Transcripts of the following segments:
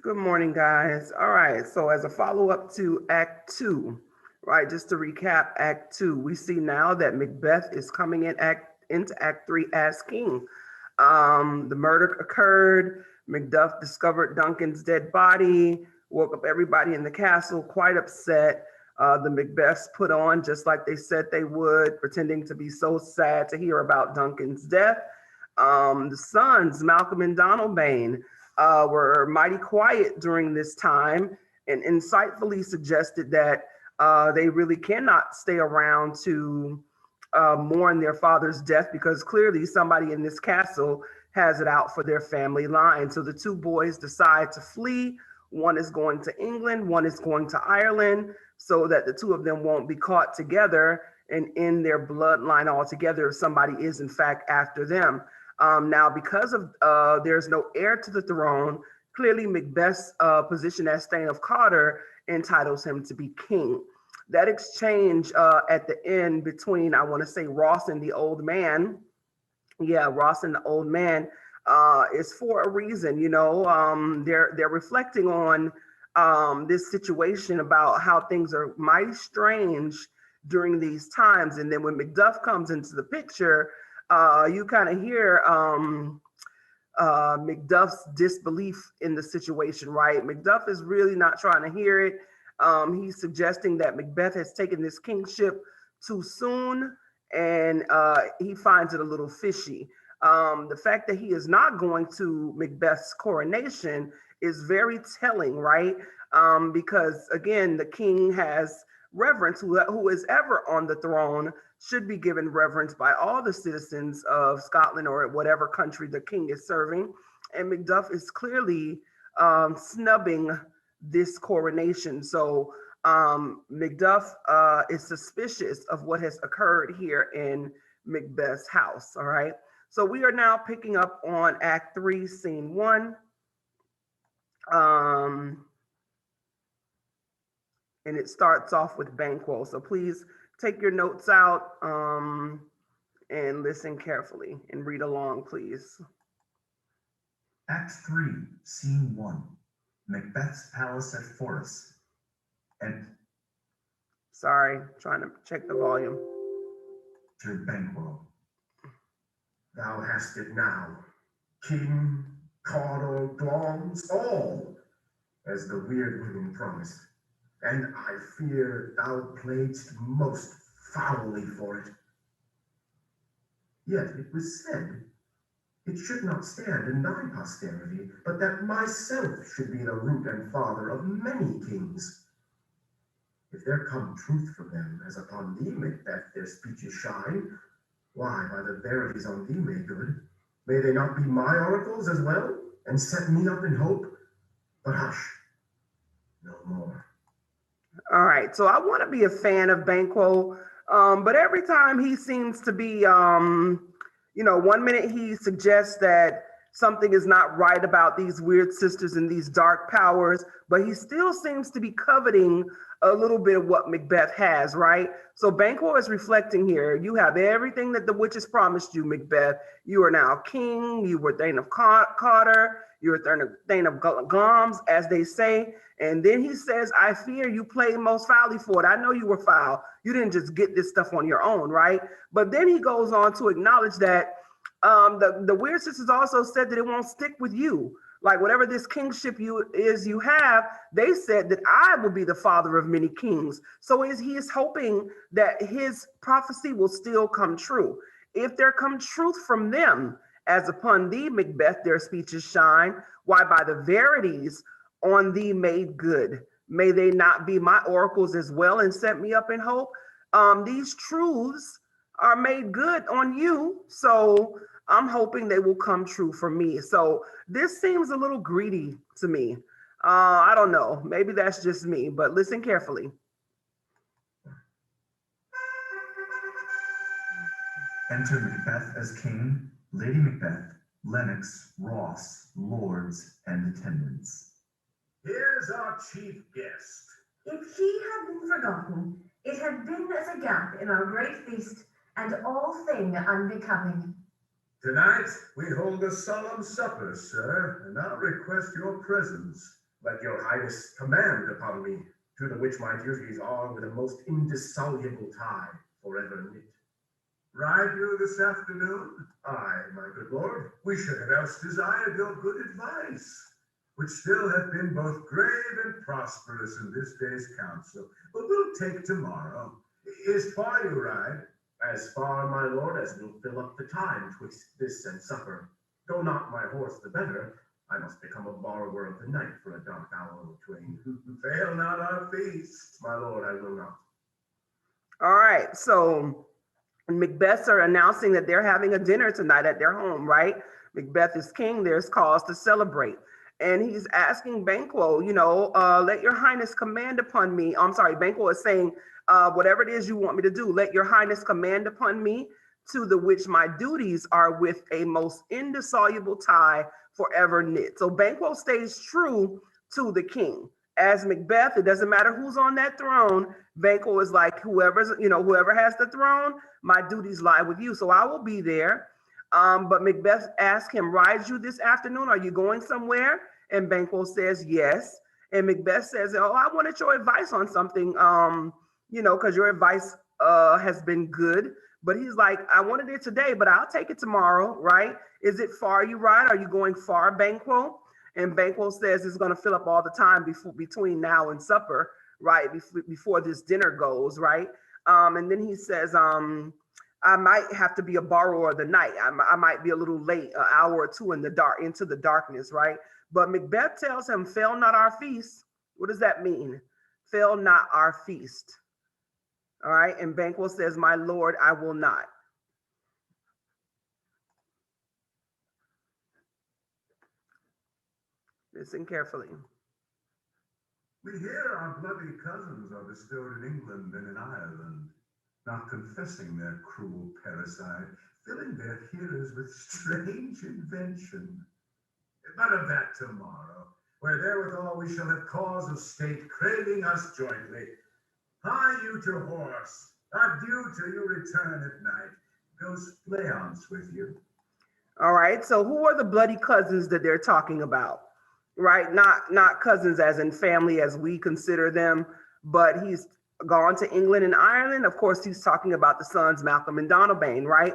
Good morning, guys. All right, so as a follow-up to Act 2, right, just to recap Act 2, we see now that Macbeth is coming into Act 3 as king. The murder occurred. Macduff discovered Duncan's dead body, woke up everybody in the castle quite upset. The Macbeths put on just like they said they would, pretending to be so sad to hear about Duncan's death. The sons, Malcolm and Donalbain, were mighty quiet during this time and insightfully suggested that they really cannot stay around to mourn their father's death because clearly somebody in this castle has it out for their family line. So the two boys decide to flee. One is going to England, one is going to Ireland, so that the two of them won't be caught together and in their bloodline altogether if somebody is in fact after them. Now, because of there's no heir to the throne, clearly Macbeth's position as Thane of Cawdor entitles him to be king. That exchange at the end between, I want to say, Ross and the old man, Ross and the old man, is for a reason. They're reflecting on this situation about how things are mighty strange during these times. And then when Macduff comes into the picture, you kind of hear Macduff's disbelief in the situation, right? Macduff is really not trying to hear it. He's suggesting that Macbeth has taken this kingship too soon, and he finds it a little fishy. The fact that he is not going to Macbeth's coronation is very telling, right? Because again, the king has reverence. Who is ever on the throne should be given reverence by all the citizens of Scotland or whatever country the king is serving. And Macduff is clearly snubbing this coronation. So Macduff is suspicious of what has occurred here in Macbeth's house. All right. So we are now picking up on Act 3, Scene 1. And it starts off with Banquo. So please take your notes out and listen carefully and read along, please. Act 3, Scene 1. Macbeth's Palace at Forres. And sorry, trying to check the volume. To Banquo. Thou hast it now, King, Cawdor, Glamis, all, as the weird women promised. And I fear thou playedst most foully for it. Yet it was said, it should not stand in thy posterity, but that myself should be the root and father of many kings. If there come truth from them, as upon thee, Macbeth, their speeches shine, why, by the verities on thee made good, may they not be my oracles as well, and set me up in hope? But hush, no more. All right, so I want to be a fan of Banquo, but every time he seems to be, 1 minute he suggests that something is not right about these weird sisters and these dark powers, but he still seems to be coveting a little bit of what Macbeth has, right? So Banquo is reflecting here. You have everything that the witches promised you, Macbeth. You are now king. You were Thane of Cawdor. You were Thane of Glamis, as they say. And then he says, I fear you played most foully for it. I know you were foul. You didn't just get this stuff on your own, right? But then he goes on to acknowledge that the weird sisters also said that it won't stick with you. Like whatever this kingship you have, they said that I will be the father of many kings. So he is hoping that his prophecy will still come true. If there come truth from them, as upon thee, Macbeth, their speeches shine, why by the verities on thee made good, may they not be my oracles as well and set me up in hope? These truths are made good on you. So I'm hoping they will come true for me. So this seems a little greedy to me. I don't know. Maybe that's just me, but listen carefully. Enter Macbeth as king, Lady Macbeth, Lennox, Ross, lords, and attendants. Here's our chief guest. If he had been forgotten, it had been as a gap in our great feast, and all thing unbecoming. Tonight we hold a solemn supper, sir, and I'll request your presence. Let your highness command upon me, to the which my duties are with a most indissoluble tie forever knit. Ride you this afternoon? Aye, my good lord. We should have else desired your good advice, which still hath been both grave and prosperous in this day's council. But we'll take tomorrow. Is far you ride? As far, my lord, as will fill up the time twixt this and supper. Go not my horse the better, I must become a borrower of the night for a dark hour or twain. Fail not our feast. My lord, I will not. All right. So Macbeths are announcing that they're having a dinner tonight at their home, right? Macbeth is king. There's cause to celebrate. And he's asking Banquo, let your highness command upon me. I'm sorry, Banquo is saying, whatever it is you want me to do, let your highness command upon me, to the which my duties are with a most indissoluble tie forever knit. So Banquo stays true to the king. As Macbeth, it doesn't matter who's on that throne. Banquo is like, whoever has the throne, my duties lie with you. So I will be there. But Macbeth asks him, ride you this afternoon? Are you going somewhere? And Banquo says, yes. And Macbeth says, oh, I wanted your advice on something, because your advice has been good. But he's like, I wanted it today, but I'll take it tomorrow, right? Is it far you ride? Are you going far, Banquo? And Banquo says it's going to fill up all the time between now and supper, right? Before this dinner goes, right? And then he says, I might have to be a borrower of the night. I might be a little late, an hour or two into the darkness, right? But Macbeth tells him, fail not our feast. What does that mean? Fail not our feast. All right. And Banquo says, my lord, I will not. Listen carefully. We hear our bloody cousins are bestowed in England and in Ireland, not confessing their cruel parricide, filling their hearers with strange invention. But of that tomorrow, where therewithal we shall have cause of state craving us jointly. Hie you to horse, adieu till you return at night. Go fleance with you. All right. So who are the bloody cousins that they're talking about? Right? Not cousins as in family as we consider them, but he's gone to England and Ireland. Of course, he's talking about the sons Malcolm and Donalbain, right?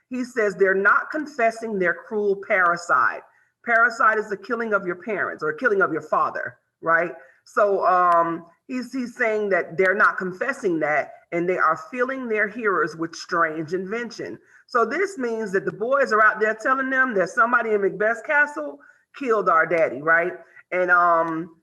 He says they're not confessing their cruel parricide. Parricide is the killing of your parents or killing of your father, right? So he's saying that they're not confessing that, and they are filling their hearers with strange invention. So this means that the boys are out there telling them that somebody in Macbeth's castle killed our daddy, right? And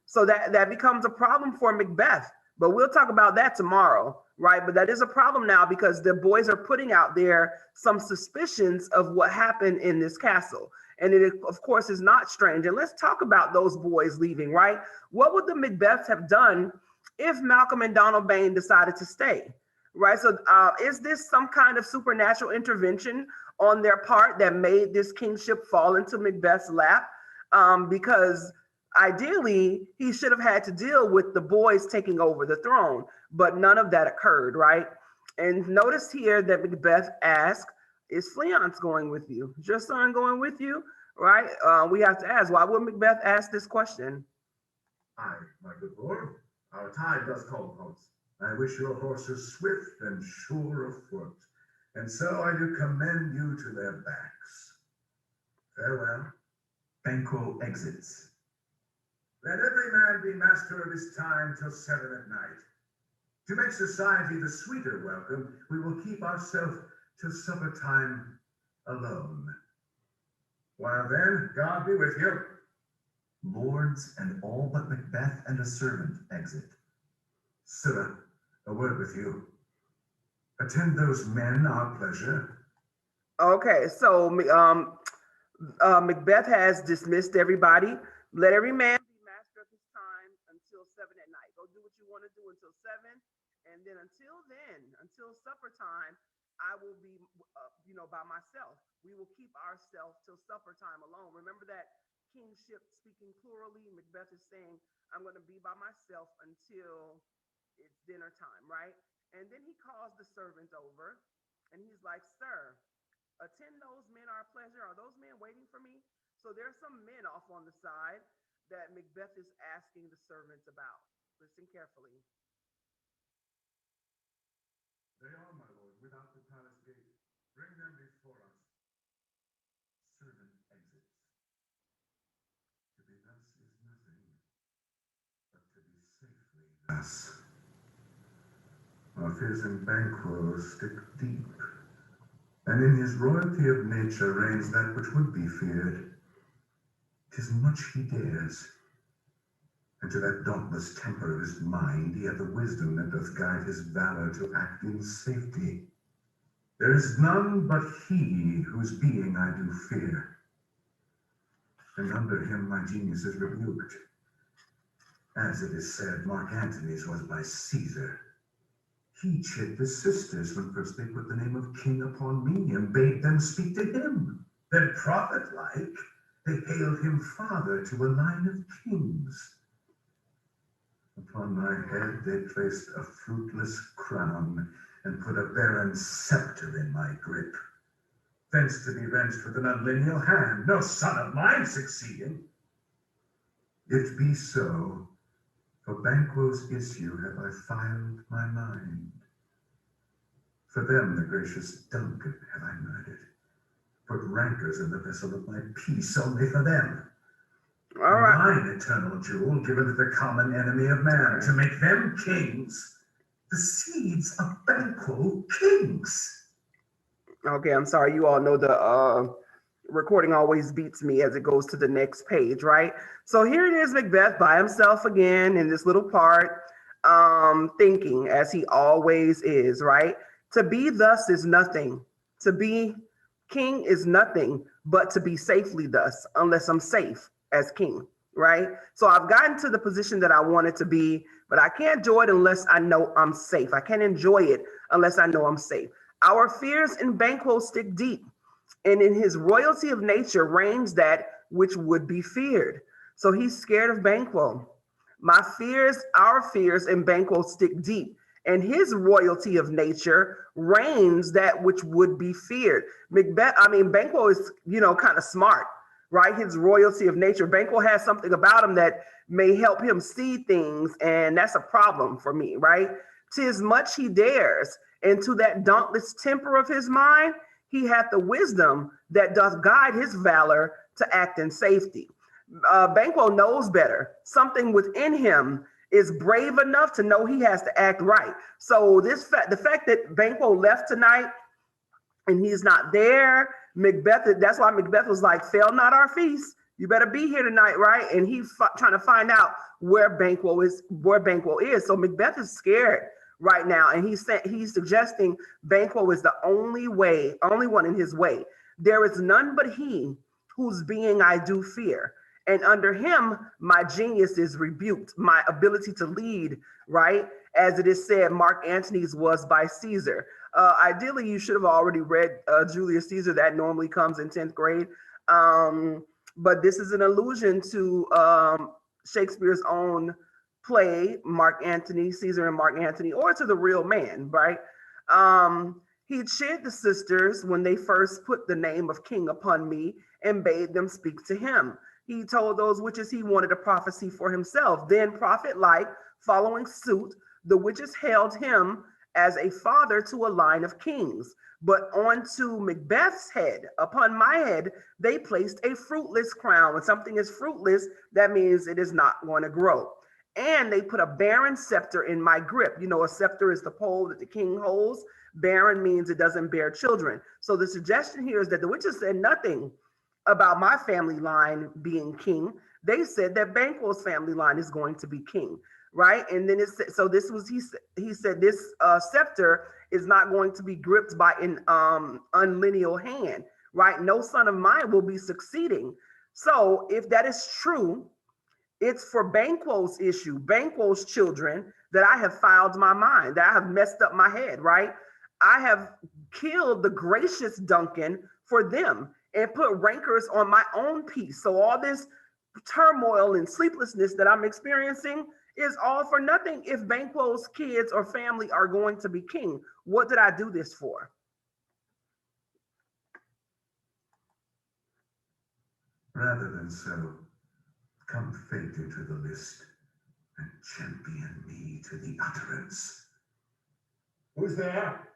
so that becomes a problem for Macbeth. But we'll talk about that tomorrow, right? But that is a problem now because the boys are putting out there some suspicions of what happened in this castle. And it, of course, is not strange. And let's talk about those boys leaving, right? What would the Macbeths have done if Malcolm and Donalbain decided to stay, right? So is this some kind of supernatural intervention on their part that made this kingship fall into Macbeth's lap? Because ideally, he should have had to deal with the boys taking over the throne, but none of that occurred, right? And notice here that Macbeth asked, is Fleance going with you? Is your son going with you? Right? We have to ask, why would Macbeth ask this question? Aye, my good lord, our tide does call upon us. I wish your horses swift and sure of foot, and so I do commend you to their backs. Farewell. Banquo exits. Let every man be master of his time till 7 at night. To make society the sweeter welcome, we will keep ourselves till supper time alone. While then, God be with you. Lords and all but Macbeth and a servant exit. Sirrah, a word with you. Attend those men our pleasure. Okay, so Macbeth has dismissed everybody. Let every man be master of his time until 7 at night. Go do what you want to do until 7. And then, until supper time, I will be, by myself. We will keep ourselves till supper time alone. Remember that kingship speaking plurally. Macbeth is saying, I'm going to be by myself until it's dinner time, right? And then he calls the servant over and he's like, sir, attend those men our pleasure. Are those men waiting for me? So there's some men off on the side. that Macbeth is asking the servants about. Listen carefully. They are, my lord, without the palace gate. Bring them before us. Servant exits. To be thus is nothing, but to be safely thus. Our fears in Banquo stick deep, and in his royalty of nature reigns that which would be feared. 'Tis much he dares, and to that dauntless temper of his mind he hath the wisdom that doth guide his valor to act in safety. There is none but he whose being I do fear, and under him my genius is rebuked. As it is said, Mark Antony's was by Caesar. He chid the sisters when first they put the name of king upon me, and bade them speak to him. Then prophet-like, they hailed him father to a line of kings. Upon my head they placed a fruitless crown, and put a barren scepter in my grip. Thence to be wrenched with an unlineal hand, no son of mine succeeding. It be so, for Banquo's issue have I filed my mind. For them the gracious Duncan have I murdered, put rancors in the vessel of my peace only for them. All right. Mine eternal jewel given to the common enemy of man, to make them kings, the seeds of Banquo kings. Okay, I'm sorry. You all know the recording always beats me as it goes to the next page, right? So here it is, Macbeth by himself again in this little part, thinking as he always is, right? To be thus is nothing. To be king is nothing, but to be safely thus, unless I'm safe as king, right? So I've gotten to the position that I wanted to be, but I can't enjoy it unless I know I'm safe. I can't enjoy it unless I know I'm safe. Our fears in Banquo stick deep, and in his royalty of nature reigns that which would be feared. So he's scared of Banquo. My fears, our fears in Banquo stick deep, and his royalty of nature reigns that which would be feared. Banquo is, kind of smart, right? His royalty of nature. Banquo has something about him that may help him see things, and that's a problem for me, right? 'Tis much he dares, and to that dauntless temper of his mind, he hath the wisdom that doth guide his valor to act in safety. Banquo knows better. Something within him is brave enough to know he has to act right. So the fact that Banquo left tonight and he's not there, that's why Macbeth was like, "Fail not our feast. You better be here tonight," right? And he's trying to find out where Banquo is. So Macbeth is scared right now, and he's suggesting Banquo is the only one in his way. There is none but he whose being I do fear, and under him my genius is rebuked, my ability to lead, right? As it is said, Mark Antony's was by Caesar. Ideally, you should have already read Julius Caesar. That normally comes in 10th grade. But this is an allusion to Shakespeare's own play, Mark Antony, Caesar and Mark Antony, or to the real man, right? He chid the sisters when they first put the name of king upon me and bade them speak to him. He told those witches he wanted a prophecy for himself. Then, prophet-like, following suit, the witches hailed him as a father to a line of kings. But onto Macbeth's head, upon my head, they placed a fruitless crown. When something is fruitless, that means it is not going to grow. And they put a barren scepter in my grip. A scepter is the pole that the king holds. Barren means it doesn't bear children. So the suggestion here is that the witches said nothing about my family line being king. They said that Banquo's family line is going to be king, right? And then he said this scepter is not going to be gripped by an unlineal hand, right? No son of mine will be succeeding. So if that is true, it's for Banquo's issue, Banquo's children, that I have filed my mind, that I have messed up my head, right? I have killed the gracious Duncan for them and put rancors on my own peace. So all this turmoil and sleeplessness that I'm experiencing is all for nothing if Banquo's kids or family are going to be king. What did I do this for? Rather than so, Come fate into the list, and champion me to the utterance. Who's there?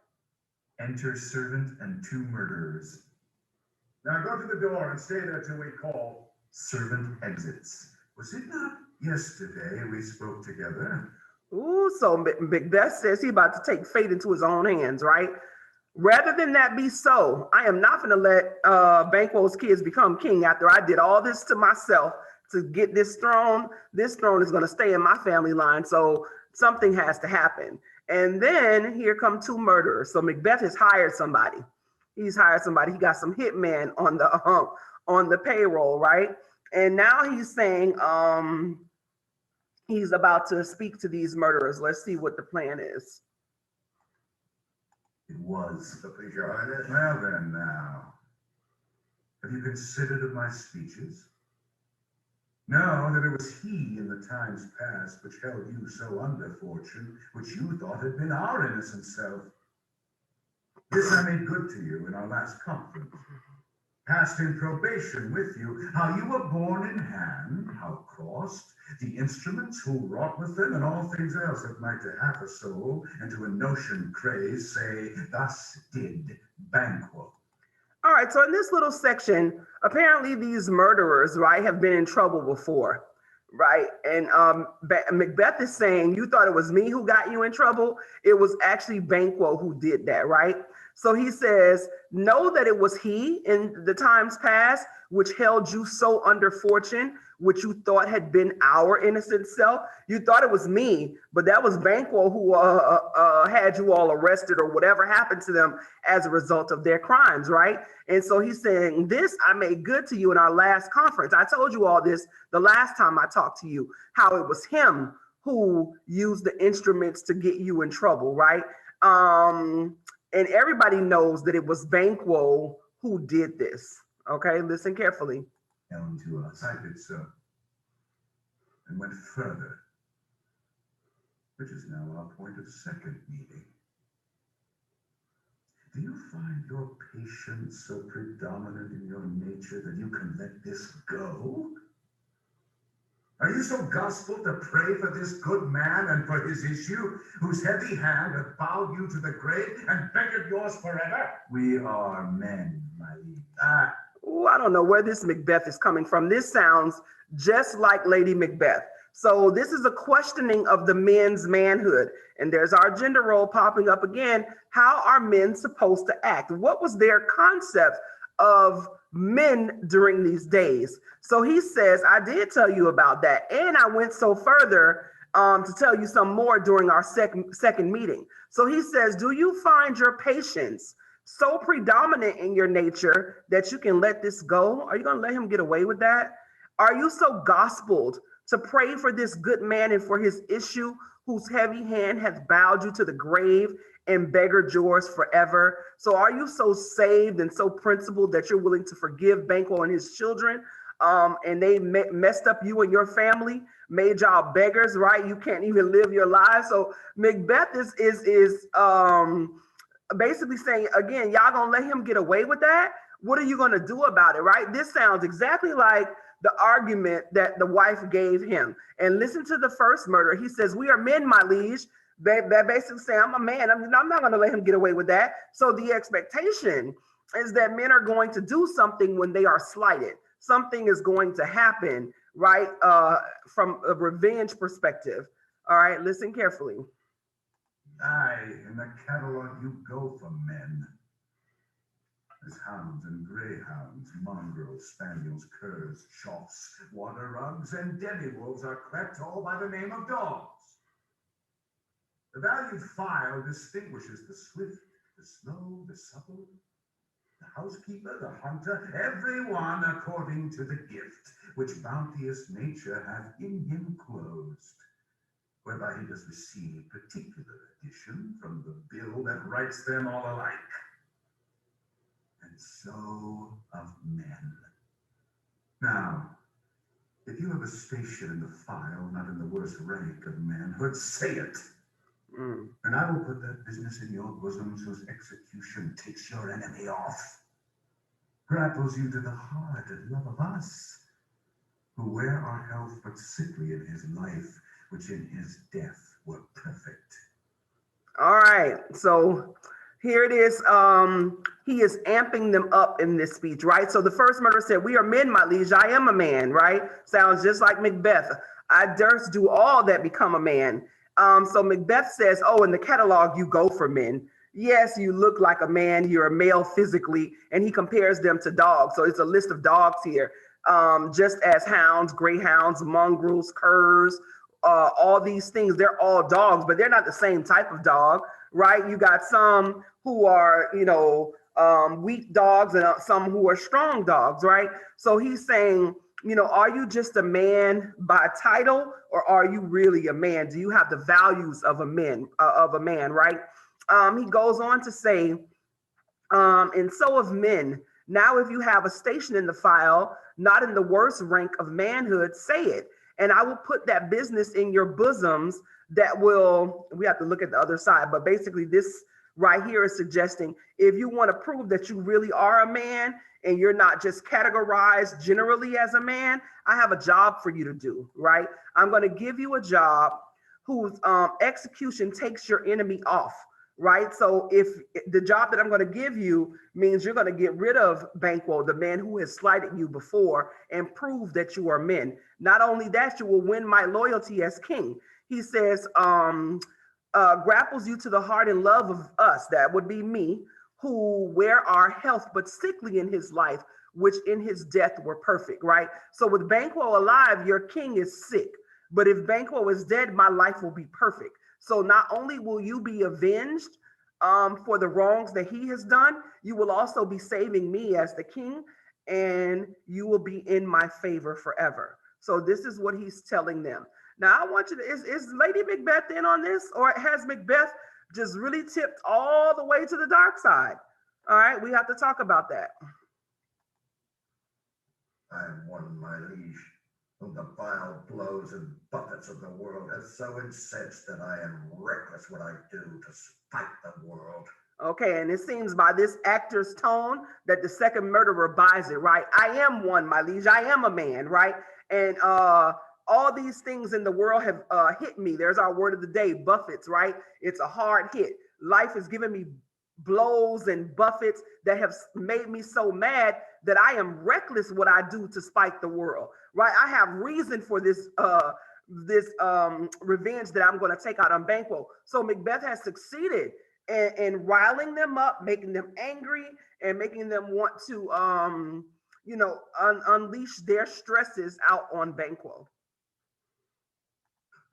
Enter servant and 2 murderers. Now go to the door and stay there till we call. Servant exits. Was it not yesterday we spoke together? Ooh, so Macbeth says he about to take fate into his own hands, right? Rather than that be so, I am not going to let Banquo's kids become king after I did all this to myself to get this throne. This throne is going to stay in my family line, so something has to happen. And then here come 2 murderers. So Macbeth has hired somebody. He's hired somebody. He got some hitman on the payroll, right? And now he's saying he's about to speak to these murderers. Let's see what the plan is. It was. So please, Your Highness. Well then now, have you considered of my speeches? Know that it was he in the times past which held you so under fortune, which you thought had been our innocent self. This I made good to you in our last conference. Passed in probation with you, how you were borne in hand, how crossed, the instruments who wrought with them, and all things else that might to half a soul and to a notion craze say, thus did Banquo. All right, so in this little section, apparently these murderers, right, have been in trouble before, right? And Macbeth is saying, you thought it was me who got you in trouble. It was actually Banquo who did that, right? So he says, know that it was he in the times past, which held you so under fortune, which you thought had been our innocent self. You thought it was me, but that was Banquo who had you all arrested or whatever happened to them as a result of their crimes, right? And so he's saying, this I made good to you in our last conference. I told you all this the last time I talked to you, how it was him who used the instruments to get you in trouble, right? And everybody knows that it was Banquo who did this. Okay, listen carefully. Known to us. I did so, and went further, which is now our point of second meeting. Do you find your patience so predominant in your nature that you can let this go? Are you so gospel to pray for this good man and for his issue, whose heavy hand hath bowed you to the grave and beggared yours forever? We are men, my liege. Ooh, I don't know where this Macbeth is coming from. This sounds just like Lady Macbeth. So this is a questioning of the men's manhood. And there's our gender role popping up again. How are men supposed to act? What was their concept of men during these days? So he says, I did tell you about that. And I went so further to tell you some more during our second meeting. So he says, do you find your patience so predominant in your nature that you can let this go? Are you going to let him get away with that? Are you so gospeled to pray for this good man and for his issue, whose heavy hand has bowed you to the grave and beggared yours forever? So are you so saved and so principled that you're willing to forgive Banquo and his children? And they messed up you and your family, made y'all beggars, right? You can't even live your lives. So Macbeth is basically saying, again, y'all gonna let him get away with that? What are you gonna do about it, right? This sounds exactly like the argument that the wife gave him. And listen to the first murder. He says, we are men, my liege. That basically saying, I'm a man. I'm not gonna let him get away with that. So the expectation is that men are going to do something when they are slighted. Something is going to happen, right? From a revenge perspective. All right, listen carefully. Aye, in the catalogue you go for men. As hounds and greyhounds, mongrels, spaniels, curs, choughs, water rugs, and demi-wolves are crept all by the name of dogs. The valued file distinguishes the swift, the slow, the supple, the housekeeper, the hunter, every one according to the gift which bounteous nature hath in him closed, whereby he does receive particular addition from the bill that writes them all alike. And so of men. Now, if you have a station in the file, not in the worst rank of manhood, say it. And I will put that business in your bosoms whose execution takes your enemy off, grapples you to the heart and love of us, who wear our health but sickly in his life, which in his death were perfect. All right, so here it is. He is amping them up in this speech, right? So the first murderer said, "We are men, my liege. I am a man," right? Sounds just like Macbeth. "I durst do all that become a man." So Macbeth says, "Oh, in the catalog, you go for men. Yes, you look like a man. You're a male physically," and he compares them to dogs. So it's a list of dogs here, just as hounds, greyhounds, mongrels, curs, all these things. They're all dogs, but they're not the same type of dog, right? You got some who are, weak dogs and some who are strong dogs, right? So he's saying, are you just a man by title, or are you really a man? Do you have the values of a man, right? He goes on to say, and so of men. Now, if you have a station in the file, not in the worst rank of manhood, say it, and I will put that business in your bosoms. We have to look at the other side, but basically this right here is suggesting, if you want to prove that you really are a man and you're not just categorized generally as a man, I have a job for you to do, right? I'm going to give you a job whose execution takes your enemy off, right? So if the job that I'm going to give you means you're going to get rid of Banquo, the man who has slighted you before, and prove that you are men. Not only that, you will win my loyalty as king. He says, grapples you to the heart and love of us, that would be me, who wear our health but sickly in his life, which in his death were perfect, right? So with Banquo alive, your king is sick. But if Banquo is dead, my life will be perfect. So not only will you be avenged for the wrongs that he has done, you will also be saving me as the king, and you will be in my favor forever. So this is what he's telling them. Now, I want you to, is Lady Macbeth in on this, or has Macbeth just really tipped all the way to the dark side? All right, we have to talk about that. I am one, my liege, whom the vile blows and buffets of the world have so incensed that I am reckless what I do to spite the world. Okay, and it seems by this actor's tone that the second murderer buys it, right? I am one, my liege. I am a man, right? And all these things in the world have hit me. There's our word of the day, buffets, right? It's a hard hit. Life has given me blows and buffets that have made me so mad that I am reckless what I do to spite the world, right? I have reason for this revenge that I'm going to take out on Banquo. So Macbeth has succeeded in riling them up, making them angry, and making them want to unleash their stresses out on Banquo.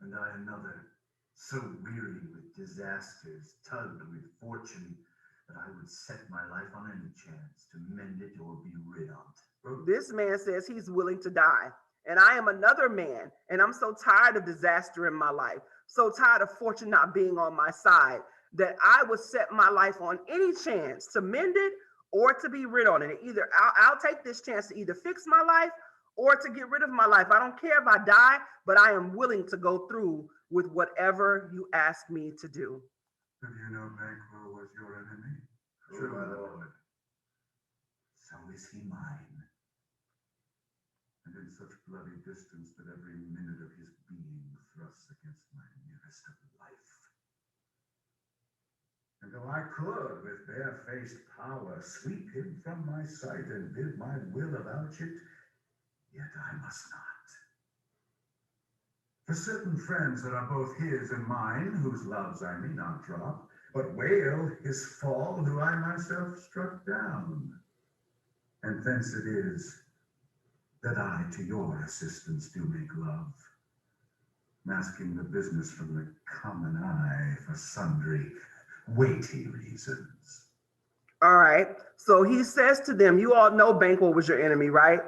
And I another, so weary with disasters, tugged with fortune, that I would set my life on any chance to mend it or be rid of. This man says he's willing to die. And I am another man, and I'm so tired of disaster in my life, so tired of fortune not being on my side, that I would set my life on any chance to mend it or to be rid on it. Either I'll take this chance to either fix my life or to get rid of my life. I don't care if I die, but I am willing to go through with whatever you ask me to do. Did you know Banquo was your enemy? True, my lord. So is he mine. And in such bloody distance that every minute of his being thrusts against my nearest of life. And though I could, with bare-faced power, sweep him from my sight and bid my will avouch it, yet I must not. For certain friends that are both his and mine, whose loves I may not drop, but wail his fall, who I myself struck down. And thence it is that I to your assistance do make love, masking the business from the common eye for sundry weighty reasons. All right. So he says to them, you all know Banquo was your enemy, right?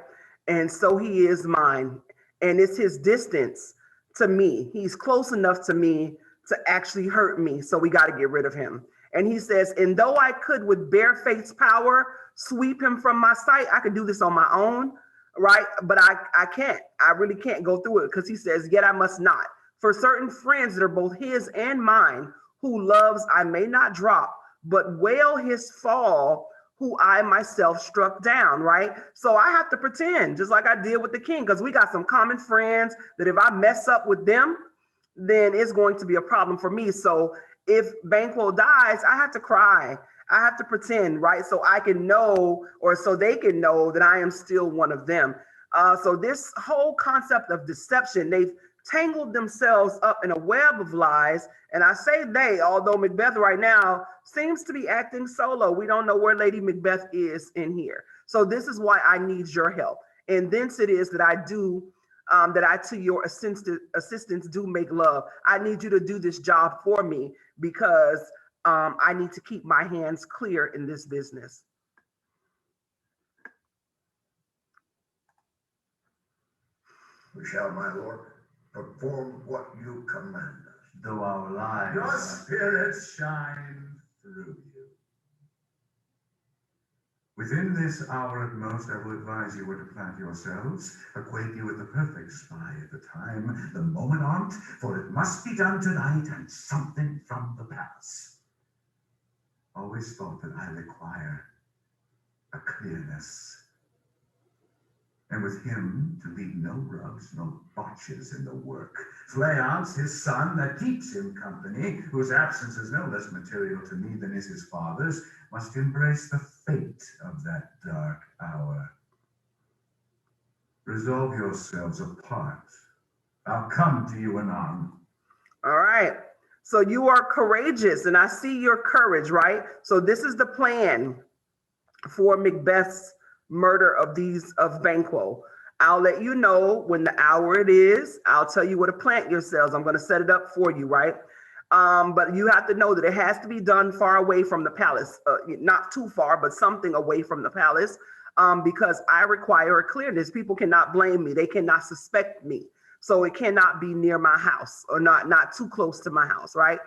And so he is mine. And it's his distance to me. He's close enough to me to actually hurt me. So we got to get rid of him. And he says, and though I could with bare-faced power sweep him from my sight, I could do this on my own, right? But I can't. I really can't go through it, because he says, yet I must not. For certain friends that are both his and mine, who loves I may not drop, but wail his fall, who I myself struck down, right? So I have to pretend, just like I did with the king, because we got some common friends that if I mess up with them, then it's going to be a problem for me. So if Banquo dies, I have to cry. I have to pretend, right? So I can know, or so they can know that I am still one of them. So this whole concept of deception, they've tangled themselves up in a web of lies. And I say they, although Macbeth right now seems to be acting solo. We don't know where Lady Macbeth is in here. So this is why I need your help. And thence it is that I do, that I to your assistance do make love. I need you to do this job for me because I need to keep my hands clear in this business. We shall, my lord, perform what you command us. Though our lives... Your spirits shine through you. Within this hour at most, I will advise you where to plant yourselves, acquaint you with the perfect spy at the time, the moment on't, for it must be done tonight, and something from the palace. Always thought that I require a clearness. And with him to leave no rubs, no botches in the work. Fleance, his son, that keeps him company, whose absence is no less material to me than is his father's, must embrace the fate of that dark hour. Resolve yourselves apart. I'll come to you anon. All right. So you are courageous, and I see your courage, right? So this is the plan for Macbeth's murder of Banquo. I'll let you know when the hour it is. I'll tell you where to plant yourselves. I'm going to set it up for you, right? But you have to know that it has to be done far away from the palace, not too far, but something away from the palace, because I require a clearness. People cannot blame me. They cannot suspect me. So it cannot be near my house or not too close to my house, right?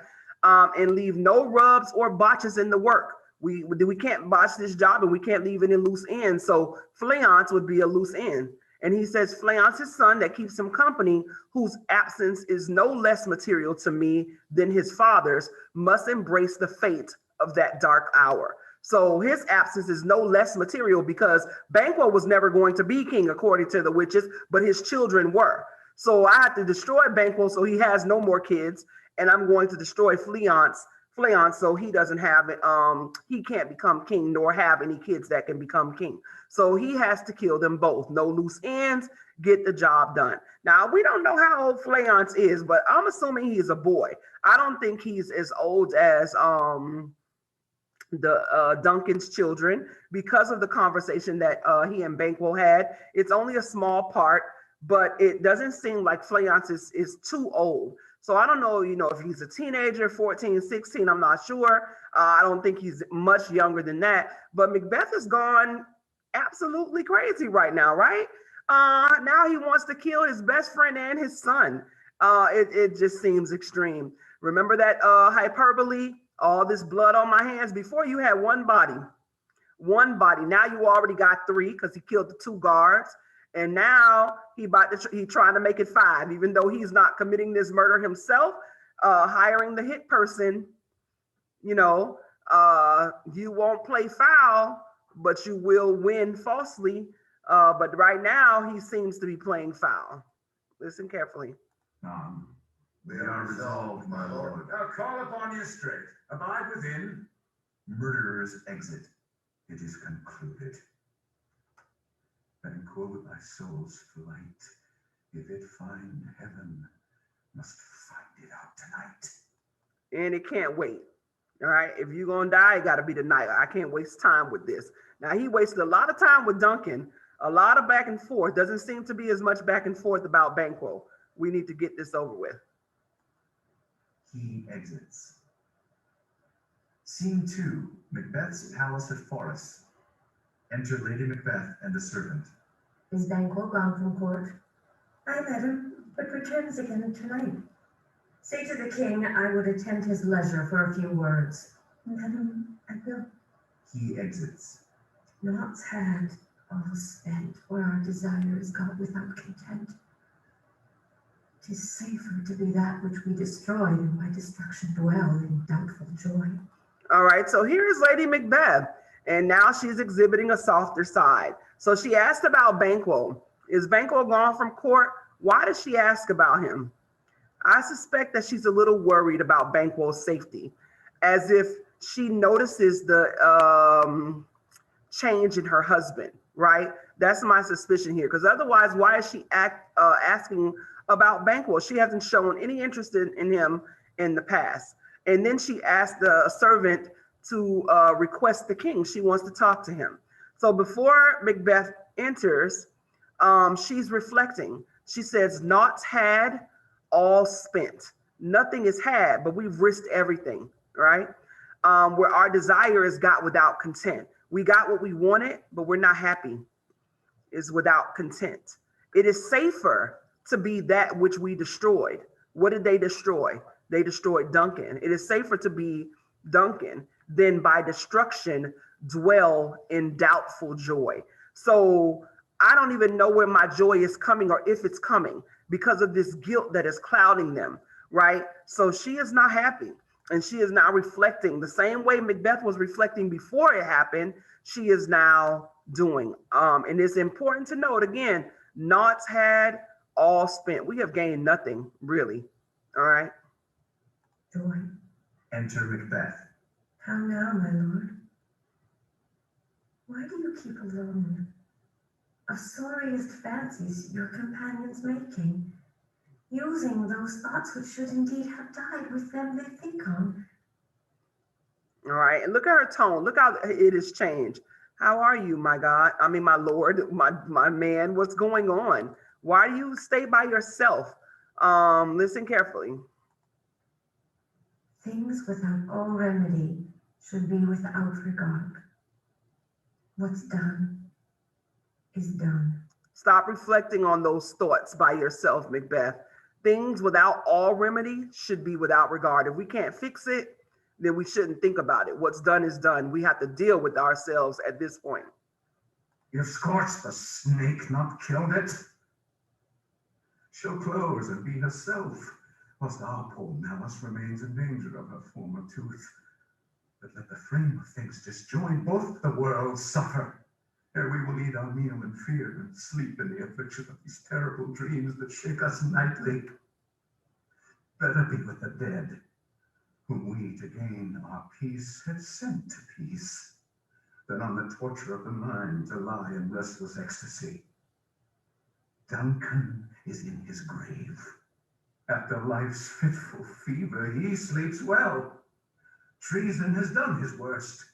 And leave no rubs or botches in the work. We can't botch this job and we can't leave any loose ends. So Fleance would be a loose end. And he says, Fleance, his son that keeps him company, whose absence is no less material to me than his father's, must embrace the fate of that dark hour. So his absence is no less material because Banquo was never going to be king according to the witches, but his children were. So I have to destroy Banquo so he has no more kids, and I'm going to destroy Fleance so he doesn't have it, he can't become king nor have any kids that can become king. So he has to kill them both. No loose ends, get the job done. Now we don't know how old Fleance is, but I'm assuming he's a boy. I don't think he's as old as Duncan's children because of the conversation that he and Banquo had. It's only a small part, but it doesn't seem like Fleance is too old. So I don't know, if he's a teenager, 14, 16, I'm not sure. I don't think he's much younger than that. But Macbeth has gone absolutely crazy right now, right? Now he wants to kill his best friend and his son. It just seems extreme. Remember that hyperbole? All this blood on my hands. Before you had one body. Now you already got 3 because he killed the 2 guards. And now he's trying to make it 5, even though he's not committing this murder himself, hiring the hit person. You won't play foul, but you will win falsely. But right now he seems to be playing foul. Listen carefully. They are resolved, my lord. Now call upon you straight. Abide within. Murderers exit. It is concluded. Banquo with thy soul's flight, if it find heaven, must find it out tonight. And it can't wait. All right, if you're gonna die, it gotta be tonight. I can't waste time with this. Now he wasted a lot of time with Duncan, a lot of back and forth. Doesn't seem to be as much back and forth about Banquo. We need to get this over with. He exits. Scene 2, Macbeth's palace at Forres. Enter Lady Macbeth and a servant. Is Banquo gone from court? Aye, madam, but returns again tonight. Say to the king I would attend his leisure for a few words. Madam, I will. He exits. Naught's had, all spent, where our desire is got without content. 'Tis safer to be that which we destroy than by destruction dwell in doubtful joy. All right, so here is Lady Macbeth. And now she's exhibiting a softer side. So she asked about Banquo. Is Banquo gone from court? Why does she ask about him? I suspect that she's a little worried about Banquo's safety, as if she notices the change in her husband, right? That's my suspicion here. Because otherwise, why is she asking about Banquo? She hasn't shown any interest in him in the past. And then she asked the servant to request the king. She wants to talk to him. So before Macbeth enters, she's reflecting. She says, "Naught's had, all spent." Nothing is had, but we've risked everything, right? Where our desire is got without content. We got what we wanted, but we're not happy, is without content. It is safer to be that which we destroyed. What did they destroy? They destroyed Duncan. It is safer to be Duncan than by destruction dwell in doubtful joy. So I don't even know where my joy is coming or if it's coming because of this guilt that is clouding them, right? So she is not happy. And she is now reflecting the same way Macbeth was reflecting before it happened. She is now doing. And it's important to note again, naught's had, all spent. We have gained nothing, really. All right. Joy. Enter Macbeth. How now, my lord? Why do you keep alone? Of sorriest fancies your companions making, using those thoughts which should indeed have died with them they think on. All right, and look at her tone. Look how it has changed. How are you, my God? I mean, my Lord, my man. What's going on? Why do you stay by yourself? Listen carefully. Things without all remedy should be without regard. What's done is done. Stop reflecting on those thoughts by yourself, Macbeth. Things without all remedy should be without regard. If we can't fix it, then we shouldn't think about it. What's done is done. We have to deal with ourselves at this point. You've scorched the snake, not killed it. She'll close and be herself, whilst our poor malice remains in danger of her former tooth. But let the frame of things disjoin, both the worlds suffer. Ere we will eat our meal in fear and sleep in the affliction of these terrible dreams that shake us nightly. Better be with the dead, whom we to gain our peace had sent to peace, than on the torture of the mind to lie in restless ecstasy. Duncan is in his grave. After life's fitful fever, he sleeps well. Treason has done his worst.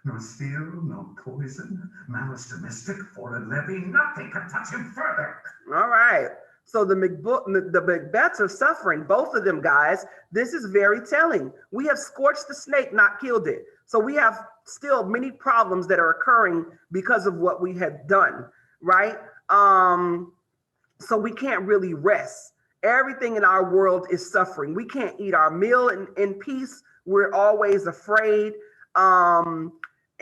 Nor steel, nor poison, malice domestic, foreign levy, nothing can touch him further. All right. So the Macbeths are suffering, both of them, guys. This is very telling. We have scorched the snake, not killed it. So we have still many problems that are occurring because of what we have done, right? So we can't really rest. Everything in our world is suffering. We can't eat our meal in peace. We're always afraid.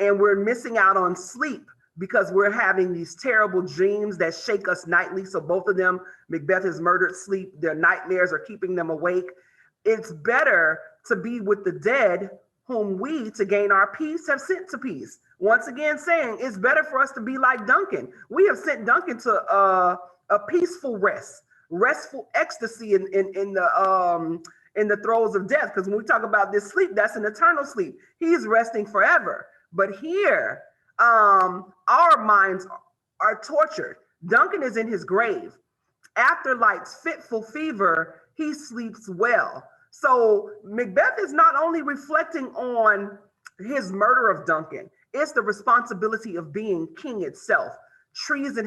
And we're missing out on sleep because we're having these terrible dreams that shake us nightly. So both of them, Macbeth has murdered sleep. Their nightmares are keeping them awake. It's better to be with the dead whom we, to gain our peace, have sent to peace. Once again, saying it's better for us to be like Duncan. We have sent Duncan to a peaceful rest, restful ecstasy in the throes of death. Because when we talk about this sleep, that's an eternal sleep. He's resting forever. But here, our minds are tortured. Duncan is in his grave. After life's fitful fever, he sleeps well. So Macbeth is not only reflecting on his murder of Duncan, it's the responsibility of being king itself. Treason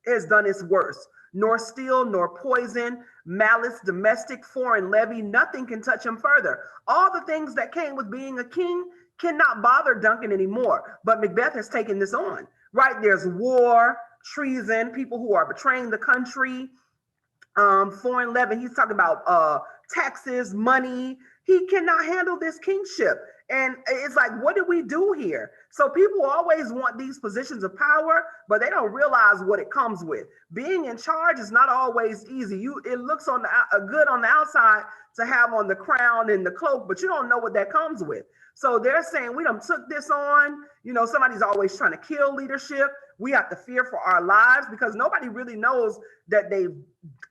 has done its worst. Nor steel, nor poison, malice, domestic, foreign levy, nothing can touch him further. All the things that came with being a king cannot bother Duncan anymore. But Macbeth has taken this on, right? There's war, treason, people who are betraying the country, foreign levy. He's talking about taxes, money. He cannot handle this kingship. And it's like, what did we do here? So people always want these positions of power, but they don't realize what it comes with. Being in charge is not always easy. It looks on the good on the outside to have on the crown and the cloak, but you don't know what that comes with. So they're saying we done took this on. Somebody's always trying to kill leadership. We have to fear for our lives because nobody really knows that they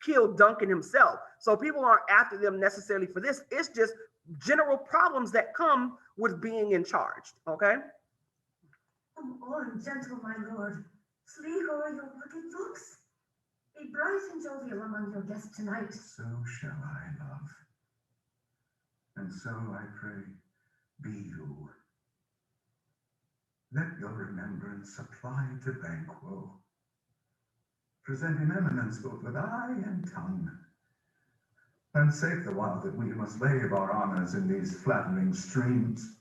killed Duncan himself. So people aren't after them necessarily for this. It's just general problems that come with being in charge. Okay. Come on, gentle my lord. Sleep o'er your wicked looks. Be bright and jovial among your guests tonight. So shall I, love. And so I pray, be you. Let your remembrance apply to Banquo. Present him eminence both with eye and tongue. And safe the while that we must lave our honors in these flattering streams,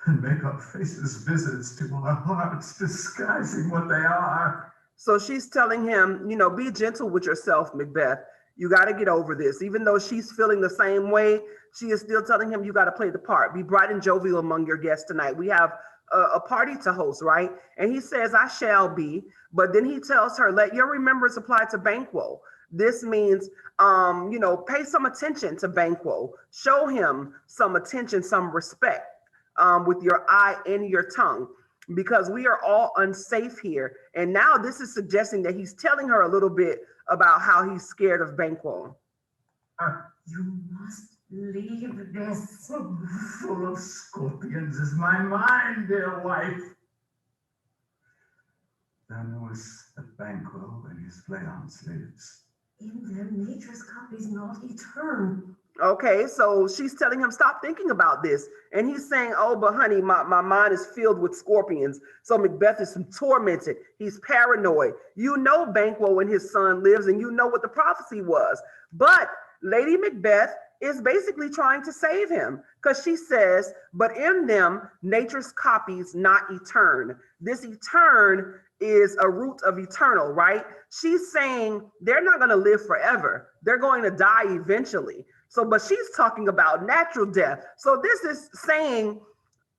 and make our faces visits to our hearts, disguising what they are. So she's telling him, be gentle with yourself, Macbeth. You got to get over this. Even though she's feeling the same way, she is still telling him, you got to play the part. Be bright and jovial among your guests tonight. We have a party to host, right? And he says, I shall be. But then he tells her, let your remembrance apply to Banquo. This means, pay some attention to Banquo. Show him some attention, some respect with your eye and your tongue, because we are all unsafe here. And now this is suggesting that he's telling her a little bit about how he's scared of Banquo. You must leave this. So full of scorpions is my mind, dear wife. Thou knowest that Banquo and his Fleance lives. In them nature's cup is not eternal. Okay, so she's telling him, stop thinking about this. And he's saying, oh, but honey, my mind is filled with scorpions. So Macbeth is tormented. He's paranoid. You know Banquo and his son lives, and you know what the prophecy was. But Lady Macbeth is basically trying to save him, because she says, but in them, nature's copies not etern. This etern is a root of eternal, right? She's saying they're not going to live forever. They're going to die eventually. So, but she's talking about natural death. So this is saying,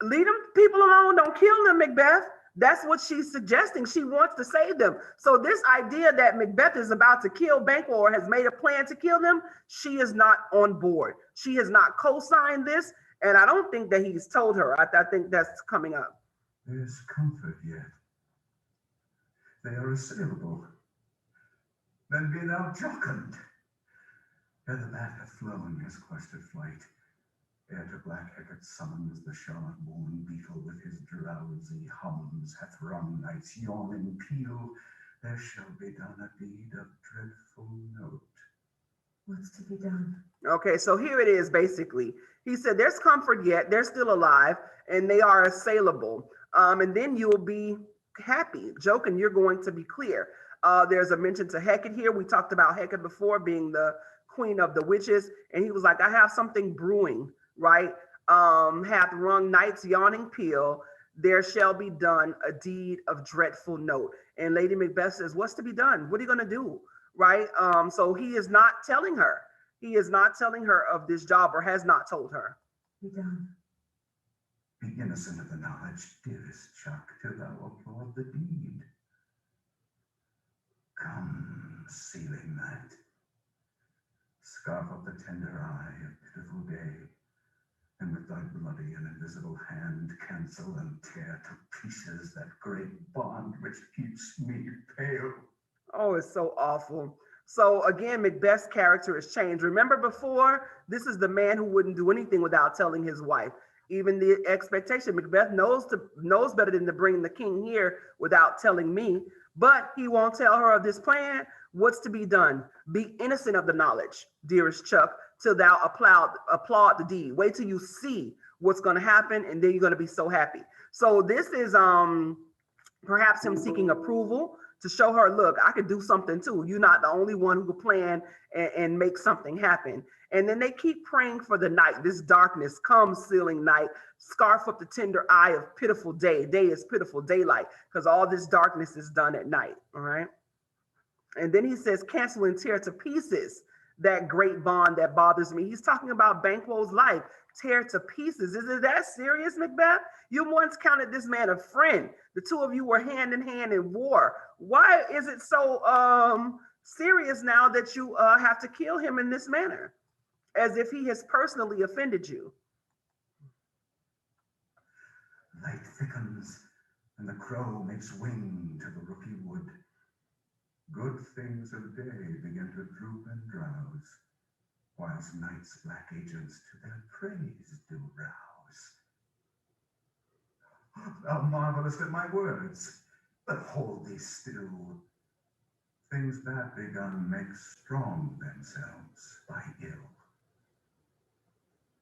leave them people alone. Don't kill them, Macbeth. That's what she's suggesting. She wants to save them. So this idea that Macbeth is about to kill Banquo or has made a plan to kill them, she is not on board. She has not co-signed this. And I don't think that he's told her. I think that's coming up. There's comfort yet. They are assailable. Then be thou jocund. Ere the bat hath flown his quested flight, ere to black Hecate summons the Charlotte-born beetle with his drowsy hums hath rung night's yawning peal, there shall be done a deed of dreadful note. What's to be done? Okay, so here it is basically. He said, there's comfort yet. They're still alive and they are assailable. And then you'll be happy. Joking, you're going to be clear. There's a mention to Hecate here. We talked about Hecate before being the queen of the witches. And he was like, I have something brewing, right? Hath rung night's yawning peal. There shall be done a deed of dreadful note. And Lady Macbeth says, what's to be done? What are you going to do? Right? So he is not telling her. He is not telling her of this job, or has not told her. Be done. Be innocent of the knowledge, dearest Chuck, till thou applaud the deed. Come, sealing night, scarf up the tender eye of pitiful day, and with thy bloody and invisible hand cancel and tear to pieces that great bond which keeps me pale. Oh, it's so awful. So again, Macbeth's character has changed. Remember before, this is the man who wouldn't do anything without telling his wife. Even the expectation, Macbeth knows better than to bring the king here without telling me, but he won't tell her of this plan. What's to be done? Be innocent of the knowledge, dearest Chuck, till thou applaud the deed. Wait till you see what's going to happen, and then you're going to be so happy. So this is perhaps him seeking approval to show her, look, I could do something too. You're not the only one who could plan and make something happen. And then they keep praying for the night. This darkness comes, sealing night. Scarf up the tender eye of pitiful day. Day is pitiful daylight, because all this darkness is done at night. All right. And then he says, cancel and tear to pieces that great bond that bothers me. He's talking about Banquo's life tear to pieces. Is it that serious, Macbeth? You once counted this man a friend. The two of you were hand in hand in war. Why is it so serious now that you have to kill him in this manner, as if he has personally offended you? Light thickens, and the crow makes wing to the rooky wood. Good things of day begin to droop and drowse, whilst night's black agents to their praise do rouse. Thou marvelest at my words, but hold thee still. Things that begun make strong themselves by ill.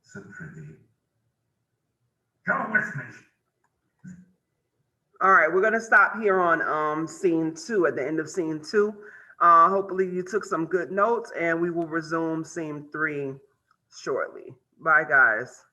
So prithee, go with me. All right, we're gonna stop here on scene 2, at the end of scene 2. Hopefully you took some good notes, and we will resume scene 3 shortly. Bye, guys.